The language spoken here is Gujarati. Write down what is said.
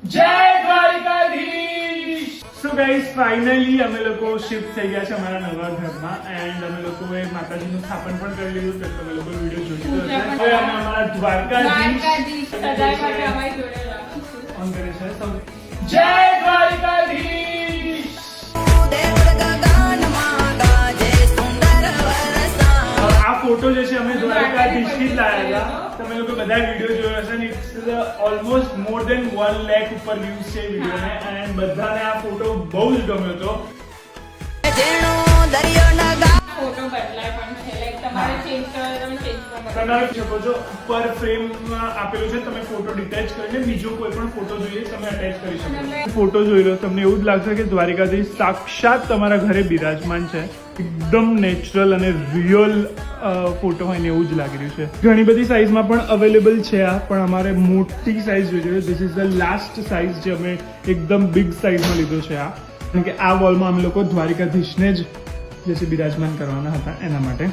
જય દ્વારિકાધીશ. સો ગાઈસ ફાઇનલી અમે લોકો શિફ્ટ થઈ ગયા છે અમારા નવા ઘરમાં એન્ડ અમે લોકોએ માતાજીનું સ્થાપન પણ કરી લીધું તો તમે લોકો વિડિયો જોઈ લીધો હશે. હવે અમે અમારા દ્વારકાધીશ સદાય માટે અમારી જોડે રાખીશું. ઓન કરે છે સૌ જય દ્વારિકાધીશ. આ ફોટો જે છે અમે દ્વારકાધીશથી જ લાવ્યા હતા. તમે લોકો બધા વિડીયો જોયો હશે ને it's almost more than 1 lakh ઉપર વ્યૂઝ છે વિડીયોને એન્ડ બધાને આ ફોટો બહુ જ ગમ્યો હતો. ફોટો બદલાય પણ છે લાઈક તમારે ચેન્જ કરો તમે ચેન્જ પણ કરો. તમે શકો છો ઉપર ફ્રેમમાં આપેલું છે તમે ફોટો ડિટેચ કરીને બીજો કોઈ પણ ફોટો જોઈએ તમે અટેચ કરી શકો. ફોટો જોઈ લો તમને એવું જ લાગશે કે દ્વારિકાધીશ સાક્ષાત તમારા ઘરે બિરાજમાન છે. એકદમ નેચરલ અને રિયલ ફોટો હોય ને એવું જ લાગી રહ્યું છે. ઘણી બધી સાઇઝમાં પણ અવેલેબલ છે આ પણ અમારે મોટી સાઇઝ જોઈએ છે. This is the last size જે અમે એકદમ બિગ સાઇઝમાં લીધો છે આ કારણ કે આ વોલમાં અમે લોકો દ્વારિકાધીશને જ જે છે બિરાજમાન કરવાના હતા એના માટે.